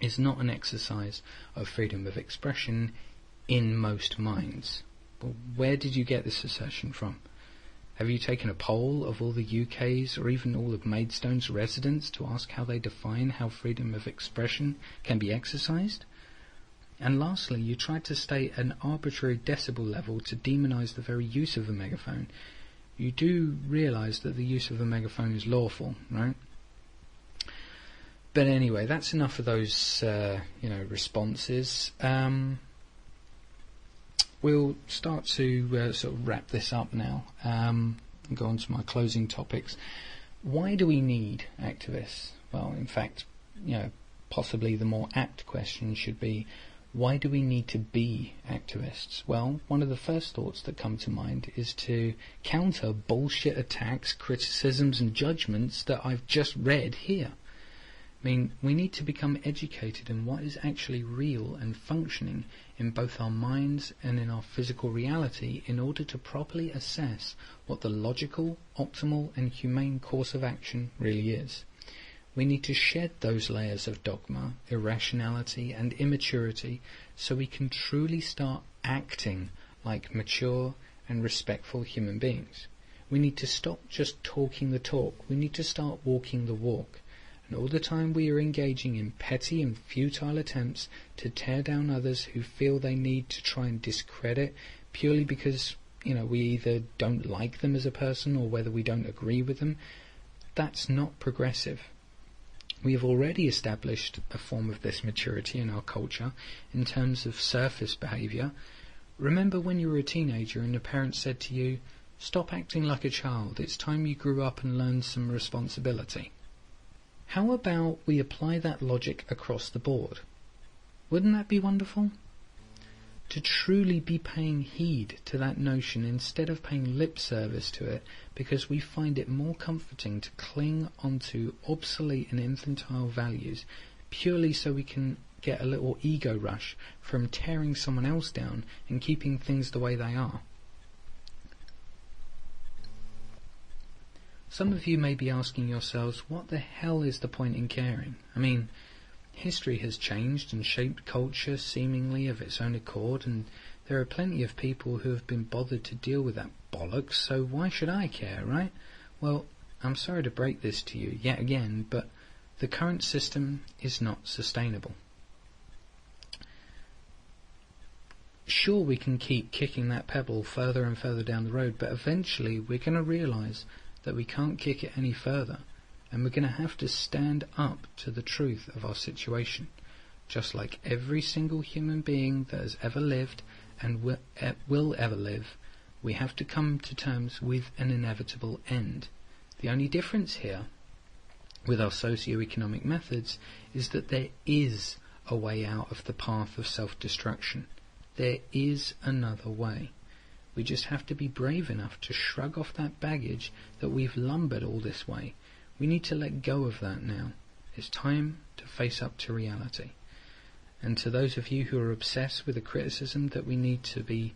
is not an exercise of freedom of expression in most minds. Well, where did you get this assertion from? Have you taken a poll of all the UK's or even all of Maidstone's residents to ask how they define how freedom of expression can be exercised? And lastly, you tried to state an arbitrary decibel level to demonise the very use of a megaphone. You do realise that the use of a megaphone is lawful, right? But anyway, that's enough of those, responses. We'll start to sort of wrap this up now and go on to my closing topics. Why do we need activists? Well, in fact, possibly the more apt question should be, why do we need to be activists? Well, one of the first thoughts that come to mind is to counter bullshit attacks, criticisms and judgments that I've just read here. I mean, we need to become educated in what is actually real and functioning in both our minds and in our physical reality in order to properly assess what the logical, optimal and humane course of action really is. We need to shed those layers of dogma, irrationality and immaturity so we can truly start acting like mature and respectful human beings. We need to stop just talking the talk. We need to start walking the walk. And all the time we are engaging in petty and futile attempts to tear down others who feel they need to try and discredit purely because, we either don't like them as a person or whether we don't agree with them, that's not progressive. We have already established a form of this maturity in our culture in terms of surface behaviour. Remember when you were a teenager and a parent said to you, "Stop acting like a child, it's time you grew up and learned some responsibility." How about we apply that logic across the board? Wouldn't that be wonderful? To truly be paying heed to that notion instead of paying lip service to it because we find it more comforting to cling onto obsolete and infantile values purely so we can get a little ego rush from tearing someone else down and keeping things the way they are. Some of you may be asking yourselves, what the hell is the point in caring? I mean, history has changed and shaped culture seemingly of its own accord, and there are plenty of people who have been bothered to deal with that bollocks, so why should I care, right? Well, I'm sorry to break this to you yet again, but the current system is not sustainable. Sure, we can keep kicking that pebble further and further down the road, but eventually we're going to realise that we can't kick it any further, and we're going to have to stand up to the truth of our situation. Just like every single human being that has ever lived and will ever live, we have to come to terms with an inevitable end. The only difference here with our socio-economic methods is that there is a way out of the path of self-destruction. There is another way. We just have to be brave enough to shrug off that baggage that we've lumbered all this way. We need to let go of that now. It's time to face up to reality. And to those of you who are obsessed with the criticism that we need to be,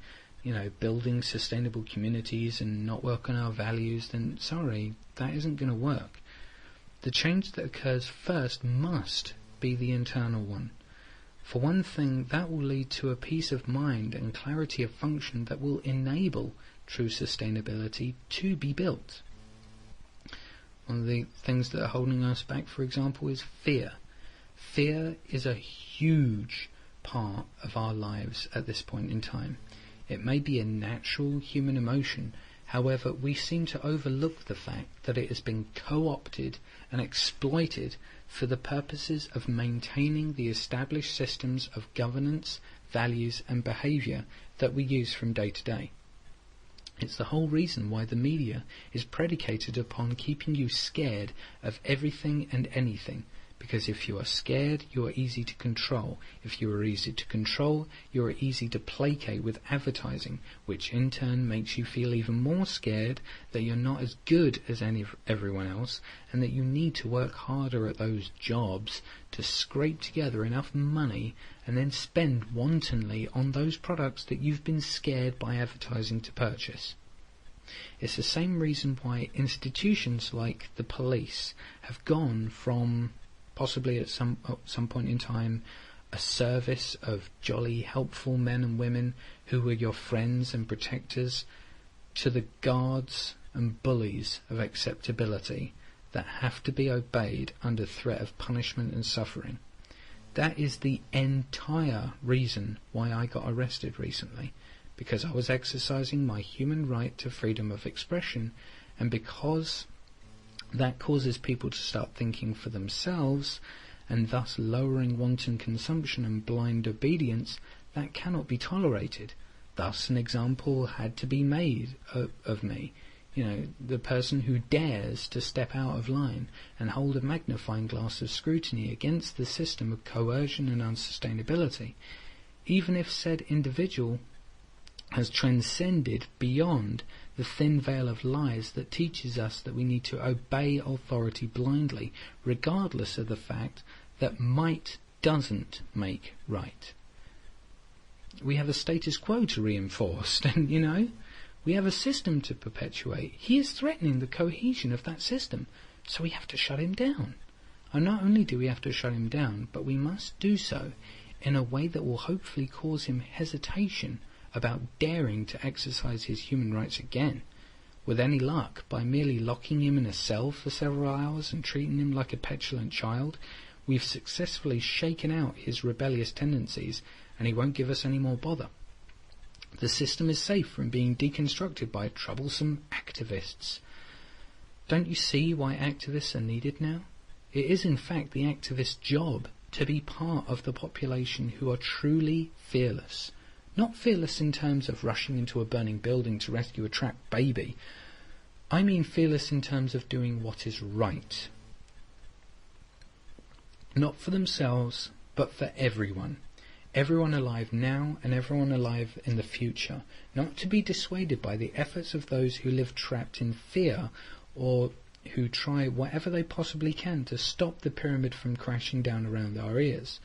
building sustainable communities and not work on our values, then sorry, that isn't going to work. The change that occurs first must be the internal one. For one thing, that will lead to a peace of mind and clarity of function that will enable true sustainability to be built. One of the things that are holding us back, for example, is fear. Fear is a huge part of our lives at this point in time. It may be a natural human emotion, however, we seem to overlook the fact that it has been co-opted and exploited for the purposes of maintaining the established systems of governance, values and behaviour that we use from day to day. It's the whole reason why the media is predicated upon keeping you scared of everything and anything, because if you are scared, you are easy to control. If you are easy to control, you are easy to placate with advertising, which in turn makes you feel even more scared that you're not as good as everyone else, and that you need to work harder at those jobs to scrape together enough money and then spend wantonly on those products that you've been scared by advertising to purchase. It's the same reason why institutions like the police have gone from possibly at some point in time a service of jolly, helpful men and women who were your friends and protectors, to the guards and bullies of acceptability that have to be obeyed under threat of punishment and suffering. That is the entire reason why I got arrested recently, because I was exercising my human right to freedom of expression, and because that causes people to start thinking for themselves, and thus lowering wanton consumption and blind obedience, that cannot be tolerated. Thus an example had to be made of me. The person who dares to step out of line and hold a magnifying glass of scrutiny against the system of coercion and unsustainability, even if said individual has transcended beyond the thin veil of lies that teaches us that we need to obey authority blindly, regardless of the fact that might doesn't make right. We have a status quo to reinforce, and we have a system to perpetuate. He is threatening the cohesion of that system, so we have to shut him down. And not only do we have to shut him down, but we must do so in a way that will hopefully cause him hesitation about daring to exercise his human rights again. With any luck, by merely locking him in a cell for several hours and treating him like a petulant child, we've successfully shaken out his rebellious tendencies, and he won't give us any more bother. The system is safe from being deconstructed by troublesome activists. Don't you see why activists are needed now? It is in fact the activist's job to be part of the population who are truly fearless. Not fearless in terms of rushing into a burning building to rescue a trapped baby. I mean fearless in terms of doing what is right. Not for themselves, but for everyone. Everyone alive now and everyone alive in the future. Not to be dissuaded by the efforts of those who live trapped in fear, or who try whatever they possibly can to stop the pyramid from crashing down around our ears.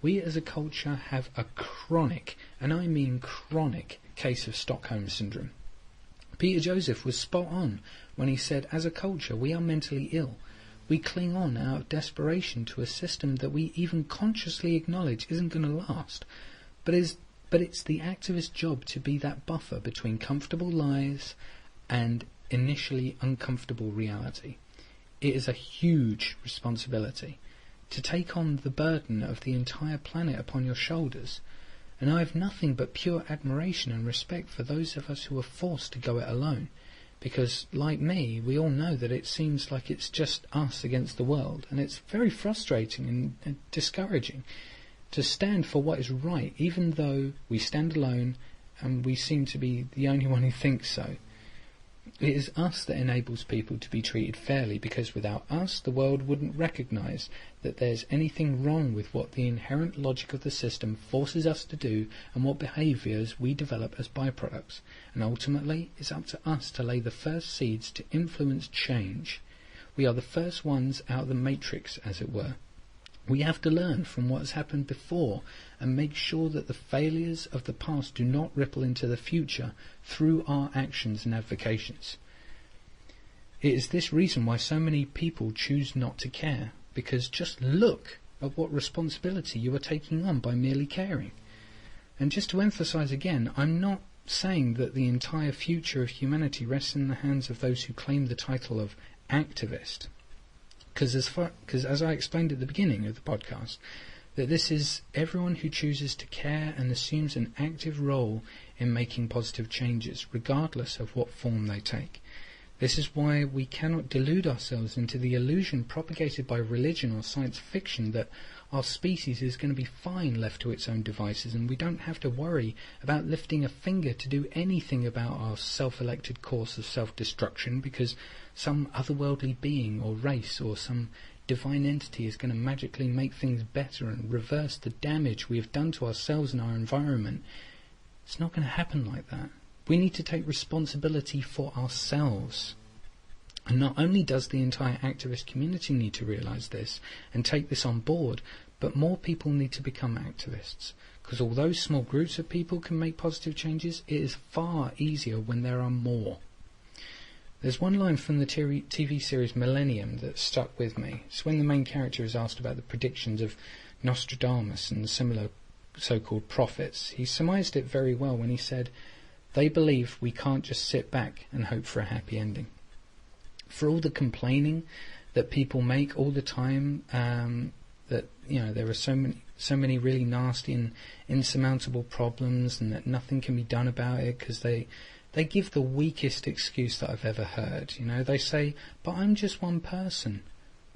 We as a culture have a chronic, and I mean chronic, case of Stockholm Syndrome. Peter Joseph was spot on when he said, as a culture we are mentally ill. We cling on out of desperation to a system that we even consciously acknowledge isn't going to last. But it's the activist's job to be that buffer between comfortable lies and initially uncomfortable reality. It is a huge responsibility to take on the burden of the entire planet upon your shoulders, and I have nothing but pure admiration and respect for those of us who are forced to go it alone, because, like me, we all know that it seems like it's just us against the world, and it's very frustrating and discouraging to stand for what is right, even though we stand alone and we seem to be the only one who thinks so. It is us that enables people to be treated fairly, because without us the world wouldn't recognise that there's anything wrong with what the inherent logic of the system forces us to do and what behaviours we develop as byproducts, and ultimately it's up to us to lay the first seeds to influence change. We are the first ones out of the matrix, as it were. We have to learn from what has happened before and make sure that the failures of the past do not ripple into the future through our actions and advocations. It is this reason why so many people choose not to care, because just look at what responsibility you are taking on by merely caring. And just to emphasise again, I'm not saying that the entire future of humanity rests in the hands of those who claim the title of activist. Because as I explained at the beginning of the podcast, that this is everyone who chooses to care and assumes an active role in making positive changes, regardless of what form they take. This is why we cannot delude ourselves into the illusion propagated by religion or science fiction that our species is going to be fine left to its own devices, and we don't have to worry about lifting a finger to do anything about our self-elected course of self-destruction, because some otherworldly being or race or some divine entity is going to magically make things better and reverse the damage we have done to ourselves and our environment. It's not going to happen like that. We need to take responsibility for ourselves. And not only does the entire activist community need to realise this and take this on board, but more people need to become activists. Because although small groups of people can make positive changes, it is far easier when there are more. There's one line from the TV series Millennium that stuck with me. It's when the main character is asked about the predictions of Nostradamus and similar so-called prophets. He surmised it very well when he said, "They believe we can't just sit back and hope for a happy ending." For all the complaining that people make all the time, that there are so many really nasty and insurmountable problems, and that nothing can be done about it because they give the weakest excuse that I've ever heard. They say, "But I'm just one person."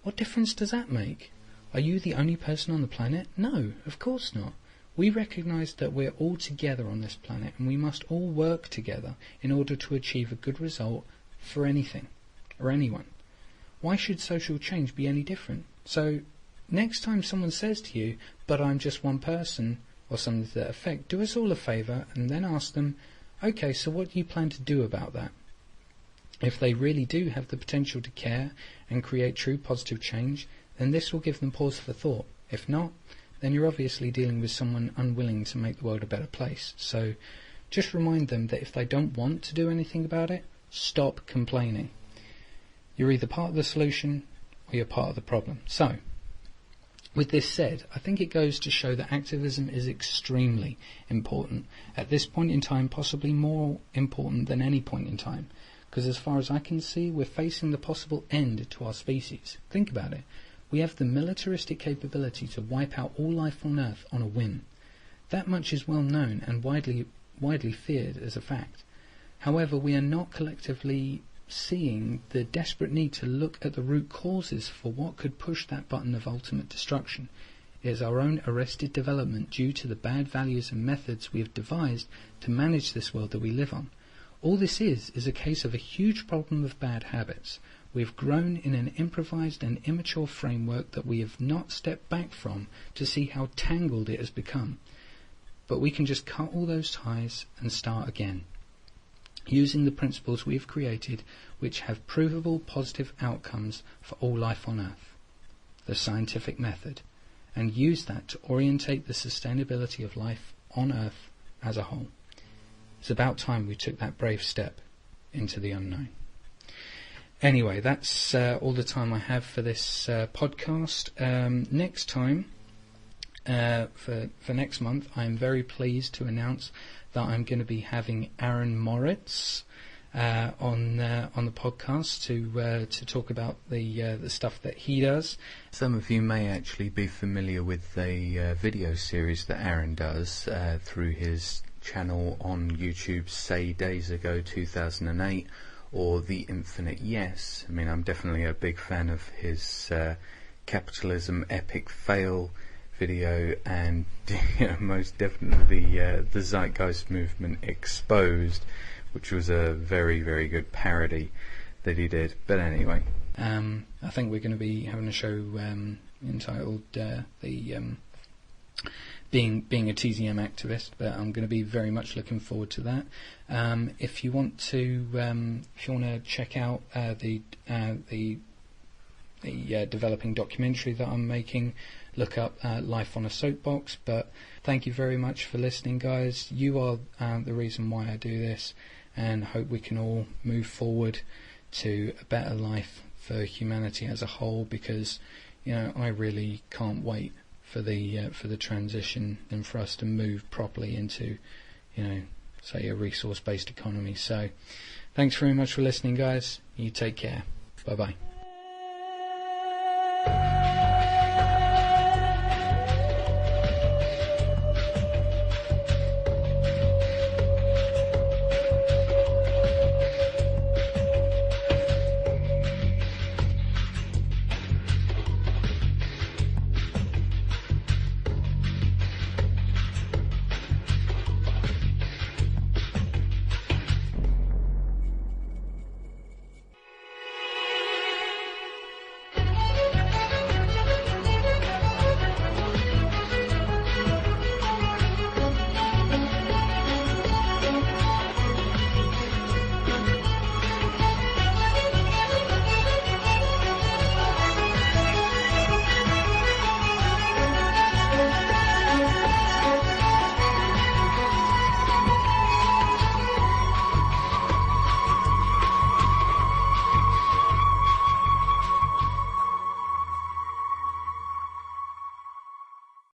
What difference does that make? Are you the only person on the planet? No, of course not. We recognise that we're all together on this planet, and we must all work together in order to achieve a good result for anything or anyone. Why should social change be any different? So next time someone says to you, "But I'm just one person," or something to that effect, do us all a favour and then ask them, "Okay, so what do you plan to do about that?" If they really do have the potential to care and create true positive change, then this will give them pause for thought. If not, then you're obviously dealing with someone unwilling to make the world a better place. So just remind them that if they don't want to do anything about it, stop complaining. You're either part of the solution or you're part of the problem. So, with this said, I think it goes to show that activism is extremely important. At this point in time, possibly more important than any point in time. Because as far as I can see, we're facing the possible end to our species. Think about it. We have the militaristic capability to wipe out all life on Earth on a whim. That much is well known and widely feared as a fact. However, we are not collectively seeing the desperate need to look at the root causes for what could push that button of ultimate destruction. It is our own arrested development due to the bad values and methods we have devised to manage this world that we live on. All this is a case of a huge problem of bad habits. We have grown in an improvised and immature framework that we have not stepped back from to see how tangled it has become. But we can just cut all those ties and start again, using the principles we have created which have provable positive outcomes for all life on Earth, the scientific method, and use that to orientate the sustainability of life on Earth as a whole. It's about time we took that brave step into the unknown. Anyway, that's all the time I have for this podcast. Next time, for next month, I'm very pleased to announce that I'm going to be having Aaron Moritz on the podcast to talk about the stuff that he does. Some of you may actually be familiar with the video series that Aaron does through his channel on YouTube, Say Days Ago 2008, or The Infinite Yes. I mean, I'm definitely a big fan of his Capitalism Epic Fail video, and most definitely the Zeitgeist Movement Exposed, which was a very, very good parody that he did. But anyway, I think we're going to be having a show entitled being a TZM activist, but I'm going to be very much looking forward to that. If you want to check out the developing documentary that I'm making, look up Life on a Soapbox. But thank you very much for listening, guys. You are the reason why I do this, and hope we can all move forward to a better life for humanity as a whole, because I really can't wait for the transition and for us to move properly into say a resource-based economy. So thanks very much for listening, guys. You take care. Bye bye.